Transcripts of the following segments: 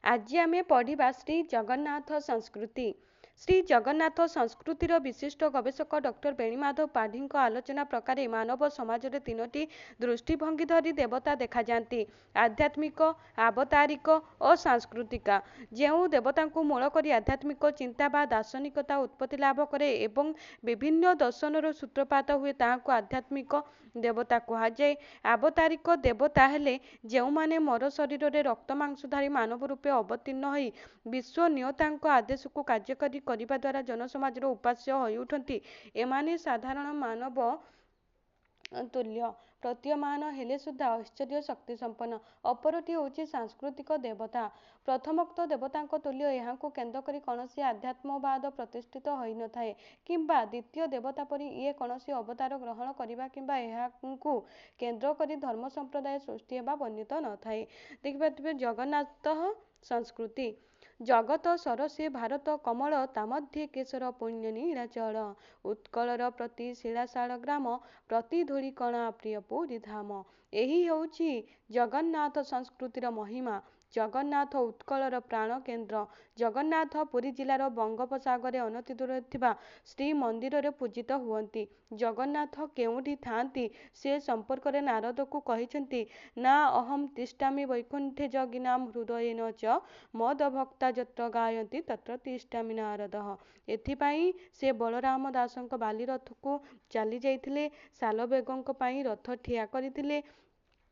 आज आमे पढ़िबा श्री जगन्नाथ संस्कृति। श्री जगन्नाथ संस्कृतिर विशिष्ट गवेषक डॉक्टर बेणीमाधव पाढ़ी आलोचना प्रकार मानव समाज रे तीनोटी दृष्टिभंगी धरी देवता देखा जाती आध्यात्मिक अवतारिक और सांस्कृतिक। जो देवता को मूल करी आध्यात्मिक चिंता बा दार्शनिकता उत्पत्ति लाभ करे एवं विभिन्न दर्शनर सूत्रपात हुए ताहाको आध्यात्मिक देवता कहुए। अवतारिक देवता हेले जो माने मर शरीर रे रक्त मांसधारी मानव रूपे अवतीर्ण होई विश्व नियतांक आदेश को कार्यकारी करिबा द्वारा जनसमाजर उपास्य होई उठंती। एमाने साधारण मानव तुल्य प्रतीयमान हेले सुद्धा आश्चर्य शक्ति संपन्न। अपरटी होची सांस्कृतिक देवता। प्रथमोक्त देवतांक तुल्य यहाँ केन्द्र करी कौनसी आध्यात्मवाद प्रतिष्ठित होई न थाए किंबा द्वितीय देवता परी ये कौनसी अवतार ग्रहण करिबा किंबा एहाकु केन्द्र करी धर्म संप्रदाय सृष्टि हेबा वर्णित न थाए। देखिपारे जगन्नाथ संस्कृति। जगत सरसे भारत कमल तामध्ये केशर पुण्य नीलाचल उत्कलर प्रति शिलाशाल ग्राम प्रति धूଳି कणा प्रिय पुरी धाम। यही होची जगन्नाथ संस्कृतिर महिमा। जगन्नाथ उत्कलर प्राण केन्द्र। जगन्नाथ पुरी जिलार बंगोपसागर अनति दूर थिबा श्री मंदिर रे पूजित हुअंती। जगन्नाथ केउठी थांती से संपर्क रे नारद को कहिसेंती ना अहम तिष्ठामि वैकुंठे जगिनाम हृदयेन च मद भक्ता जत्र गायन्ति तत्र तिष्ठामि नारदः। एथिपाई से बलराम दासंक बाली रथ को चली जाइथिले सालबेगंक पाई रथ ठिया करथिले।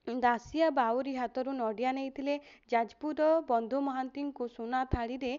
दासिया बाउरी हाथरू नडिया नेइथिले। जाजपुर बंधु महांती को सुना थाली रे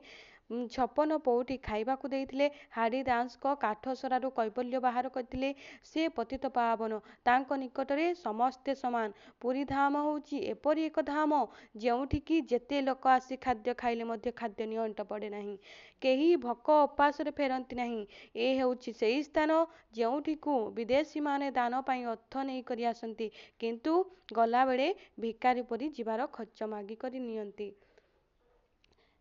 56 पौटी खाइबाकू देइथिले। हाड़ी दास को काठ सरारू कैबल्य बाहर करथिले। से पतित पावन तांको निकटरे समस्ते समान। पुरी धाम होची एपरी एक धाम जेउठी की जेते लोक आसी खाद्य खाइले मध्य खाद्य नियंट पड़े नहीं केही भोक उपास रे फेरंती नहीं। ए हेउची सेही स्थान जेउठी को विदेशी माने दान पाई अर्थ नहीं करी आसंती किंतु गला बेले भिकारी परी जीवार खर्च मागी करी नियंती।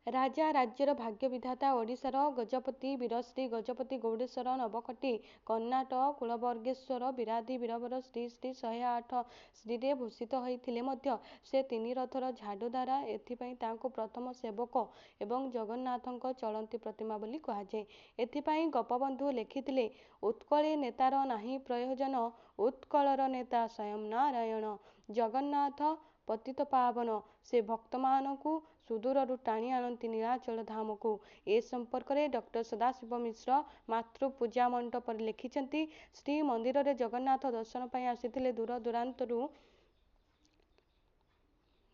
राजा राज्यर भाग्य विधाता ओडिशार गजपति वीरश्री गजपति गौडेश्वर नवकटी कर्णाट कुलवर्गेश्वर विराधी वीरवर श्री श्री 108 श्री रे भूषित होइथिले मध्य से 3 रथर झाड़ू द्वारा एथिपाई तांको प्रथम सेवक एवं जगन्नाथंक चलंती प्रतिमा बोली कहाଯାଏ। एथिपाई गोपबंधु लेखिथिले उत्कळे नेतार नाही प्रयोजन उत्कलर नेता स्वयं नारायण। जगन्नाथ पतित पावन से भक्त मानकु सुदूररू टाणी आनती नीलाचल धाम को। ए संपर्क में डॉक्टर सदाशिव मिश्र मातृ पूजा मंडप लिखिछंती श्री मंदिर रे जगन्नाथ दर्शन पाई आसीथिले दूर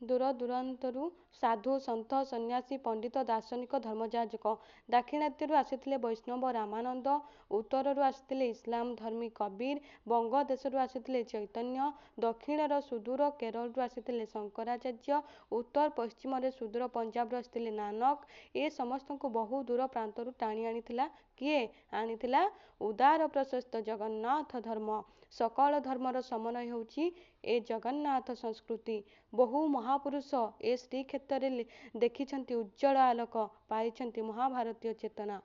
दूरांतरू साधु सन्थ सन्यासी पंडित दार्शनिक धर्मजाजक। दाक्षिणात्यरू आसीथिले वैष्णव रामानंद। उत्तररू आसीथिले इस्लाम धर्मी कबीर। बंग देशरू आसीथिले चैतन्य। दक्षिणर सुदूर केरलरू आसीथिले शंकराचार्य। उत्तर पश्चिम रे सुदूर पंजाबरू आसीथिले नानक। ए समस्त को बहु दूर प्रांतरू टाणी आनिथिला किए आनिथिला उदार प्रशस्त जगन्नाथ धर्म। सकल धर्मर समन्वय होची ए जगन्नाथ संस्कृति। बहु महापुरुष ए श्रीक्षेत्र रे देखिछंती उज्जवल आलोक पाइछंती महाभारतीय चेतना।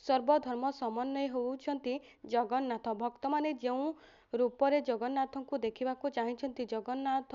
सर्वधर्म समन्वय होउछंती जगन्नाथ। भक्त माने जेउ रूपरे जगन्नाथ को देखिबाकू चाहिछंती जगन्नाथ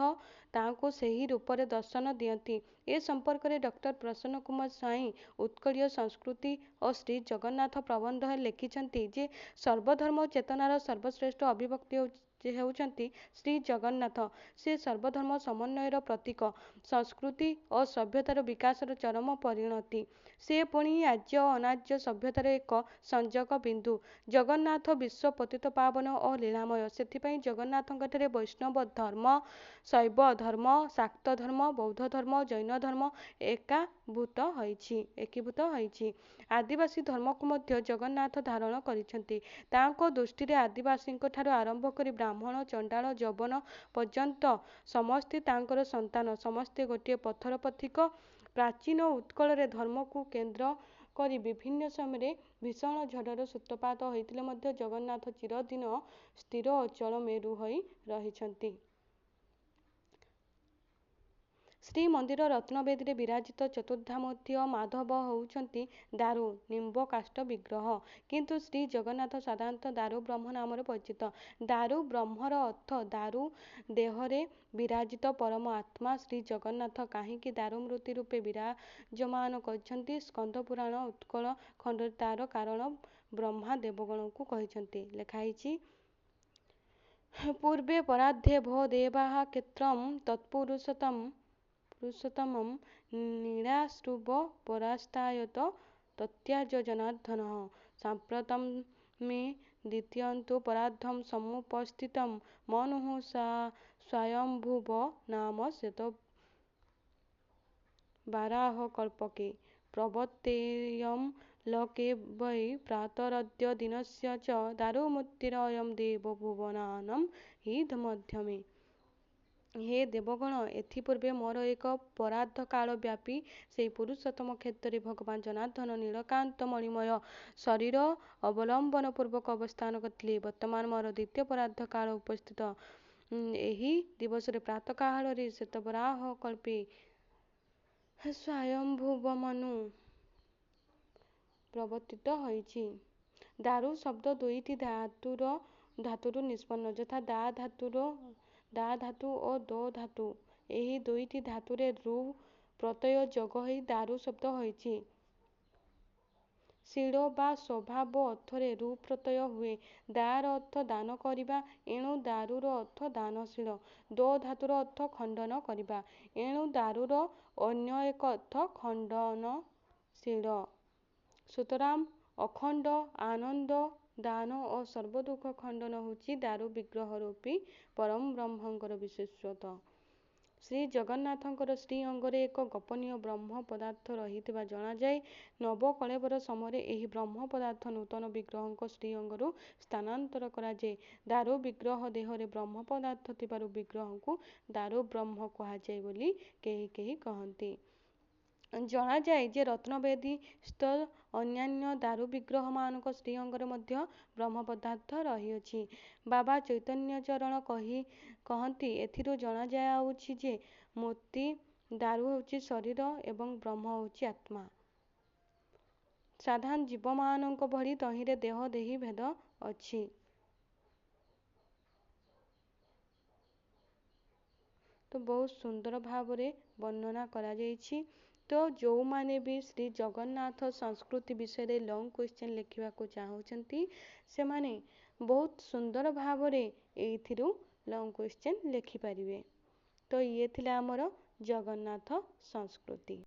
तांको सेही रूपरे दर्शन दियंती। ए संपर्क में डॉक्टर प्रसन्न कुमार स्वाई उत्कलीय संस्कृति और श्री जगन्नाथ प्रबंध लिखिछंती जे सर्वधर्म चेतनार सर्वश्रेष्ठ अभिव्यक्ति हेउछंती श्री जगन्नाथ। से सर्वधर्म समन्वयर प्रतीक संस्कृति और सभ्यतार विकासर चरम परिणति। से पुणी आज्य अनाज्य सभ्यतार एक संजक बिंदु। जगन्नाथ विश्व पतित पावन और लीलामय। सेथिपाई जगन्नाथंकଠାରେ वैष्णव धर्म शैव धर्म शाक्त धर्म बौद्ध धर्म जैन धर्म एकीभूत होइछि। आदिवासी धर्म को मध्य जगन्नाथ धारण करिसेंती। तांको दृष्टि रे आदिवासी ठारू आरंभ करी ब्राह्मण चंडाल जौवन पर्यंत समस्ते तांकर संतान समस्ते गोटे पथर पथिक। प्राचीन उत्कल रे धर्म को केंद्र करी विभिन्न समय भीषण झड़र सूत्रपात होइतिले मध्य जगन्नाथ चिरदिन स्थिर अचल मेरु होई रहिछंती। ଶ୍ରୀମନ୍ଦିର ରତ୍ନବେଦୀରେ ବିରାଜିତ ଚତୁର୍ଦ୍ଧାମୂର୍ତ୍ତି ମାଧବ ହେଉଛନ୍ତି ଦାରୁ ନିମ୍ବ କାଷ୍ଠ ବିଗ୍ରହ। କିନ୍ତୁ ଶ୍ରୀ ଜଗନ୍ନାଥ ସାଧାରଣତଃ ଦାରୁ ବ୍ରହ୍ମ ନାମରେ ପରିଚିତ। ଦାରୁ ବ୍ରହ୍ମର ଅର୍ଥ ଦାରୁ ଦେହରେ ବିରାଜିତ ପରମ ଆତ୍ମା। ଶ୍ରୀ ଜଗନ୍ନାଥ କାହିଁକି ଦାରୁ ମୂର୍ତ୍ତି ରୂପେ ବିରାଜମାନ କରିଛନ୍ତି? ସ୍କନ୍ଦ ପୁରାଣ ଉତ୍କଳ ଖଣ୍ଡରେ ତାର କାରଣ ବ୍ରହ୍ମା ଦେବଗଣଙ୍କୁ କହିଛନ୍ତି। ଲେଖା ହେଇଛି ପୂର୍ବେ ପରାର୍ଦ୍ଧେ ଭୋ ଦେବାଃ କ୍ଷେତ୍ରଂ ତତ୍ପୁରୁଷୋତ୍ତମଂ ନିରାଶ୍ରୁବ ପରାସ୍ତାୟତ ତତ୍ୟାଜ ଜନାର୍ଦ୍ଦନଃ ସାମ୍ପ୍ରତଂ ମେ ଦ୍ୱିତୀୟନ୍ତୁ ପରାର୍ଦ୍ଧଂ ସମୁପସ୍ଥିतं ମନୁଃ ସ୍ୱୟଂଭୁବ ନାମ ଶତ ବାରାହ କଳ୍ପକେ ପ୍ରବର୍ତ୍ତେୟଂ ଲୋକେ वै प्रातरद्य दिनस्य च दारुमूर्तिरयं ଦେବ ଭୁବନାନାଂ हि ମଧ୍ୟମେ। ହେ ଦେବଗଣ, ଏଥିପୂର୍ବେ ମୋର ଏକ ପରାର୍ଦ୍ଧ କାଳ ବ୍ୟାପୀ ସେହି ପୁରୁଷୋତ୍ତମ କ୍ଷେତ୍ରରେ ଭଗବାନ ଜନାର୍ଦ୍ଦନ ନୀଳକାନ୍ତ ମଣିମୟ ଶରୀର ଅବଲମ୍ବନ ପୂର୍ବକ ଅବସ୍ଥାନ କରିଥିଲେ। ବର୍ତ୍ତମାନ ମୋର ଦ୍ୱିତୀୟ ପରାର୍ଦ୍ଧ କାଳ ଉପସ୍ଥିତ। ଏହି ଦିବସରେ ପ୍ରାତଃକାଳରେ ଶ୍ଵେତବରାହ କଳ୍ପେ ସ୍ୱୟଂଭୁବ ମନୁ ପ୍ରବର୍ତ୍ତିତ ହୋଇଛି। ଦାରୁ ଶବ୍ଦ ଦୁଇଟି ଧାତୁରୁ ନିଷ୍ପନ୍ନ, ଯଥା ଦା ଧାତୁ ଓ ଦୋ ଧାତୁ। ଏହି ଦୁଇଟି ଧାତୁରେ ରୁ ପ୍ରତ୍ୟୟ ଯୋଗ ହୋଇ ଦାରୁ ଶବ୍ଦ ହୋଇଛି। ଶୀଳ ବା ସ୍ୱଭାବ ଅର୍ଥରେ ରୁ ପ୍ରତ୍ୟୟ ହୁଏ। ଦାର ଅର୍ଥ ଦାନ କରିବା, ଏଣୁ ଦାରୁର ଅର୍ଥ ଦାନଶୀଳ। ଦୋ ଧାତୁର ଅର୍ଥ ଖଣ୍ଡନ କରିବା, ଏଣୁ ଦାରୁର ଅନ୍ୟ ଏକ ଅର୍ଥ ଖଣ୍ଡନଶୀଳ। ସୁତରାଂ ଅଖଣ୍ଡ ଆନନ୍ଦ ଦାନ ଓ ସର୍ବଦୁଃଖ ଖଣ୍ଡନ ହେଉଛି ଦାରୁ ବିଗ୍ରହ ରୂପୀ ପରମ ବ୍ରହ୍ମଙ୍କର ବିଶେଷତ୍ୱ। ଶ୍ରୀ ଜଗନ୍ନାଥଙ୍କର ଶ୍ରୀଅଙ୍ଗରେ ଏକ ଗୋପନୀୟ ବ୍ରହ୍ମ ପଦାର୍ଥ ରହିଥିବା ଜଣାଯାଏ। ନବକଳେବର ସମୟରେ ଏହି ବ୍ରହ୍ମ ପଦାର୍ଥ ନୂତନ ବିଗ୍ରହଙ୍କ ଶ୍ରୀଅଙ୍ଗରୁ ସ୍ଥାନାନ୍ତର କରାଯାଏ। ଦାରୁ ବିଗ୍ରହ ଦେହରେ ବ୍ରହ୍ମ ପଦାର୍ଥ ଥିବାରୁ ବିଗ୍ରହଙ୍କୁ ଦାରୁ ବ୍ରହ୍ମ କୁହାଯାଏ ବୋଲି କେହି କେହି କହନ୍ତି। ଜଣାଯାଏ ଯେ ରତ୍ନବେଦୀସ୍ଥ ଅନ୍ୟାନ୍ୟ ଦାରୁ ବିଗ୍ରହମାନଙ୍କ ଶ୍ରୀଅଙ୍ଗରେ ମଧ୍ୟ ବ୍ରହ୍ମ ପଦାର୍ଥ ରହିଅଛି। ବାବା ଚୈତନ୍ୟଚରଣ କହନ୍ତି, ଏଥିରୁ ଜଣାଯାଉଛି ଯେ ମୂର୍ତ୍ତି ଦାରୁ ହେଉଛି ଶରୀର ଏବଂ ବ୍ରହ୍ମ ହେଉଛି ଆତ୍ମା। ସାଧାରଣ ଜୀବମାନଙ୍କ ଭଳି ତହିଁରେ ଦେହ ଦେହୀ ଭେଦ ଅଛି। ତ ବହୁତ ସୁନ୍ଦର ଭାବରେ ବର୍ଣ୍ଣନା କରାଯାଇଛି। ତ ଯେଉଁମାନେ ବି ଶ୍ରୀ ଜଗନ୍ନାଥ ସଂସ୍କୃତି ବିଷୟରେ ଲଙ୍ଗ କ୍ୱେଶ୍ଚନ୍ ଲେଖିବାକୁ ଚାହୁଁଛନ୍ତି, ସେମାନେ ବହୁତ ସୁନ୍ଦର ଭାବରେ ଏଇଥିରୁ ଲଙ୍ଗ କ୍ୱେଶ୍ଚନ୍ ଲେଖିପାରିବେ। ତ ଇଏ ଥିଲା ଆମର ଜଗନ୍ନାଥ ସଂସ୍କୃତି।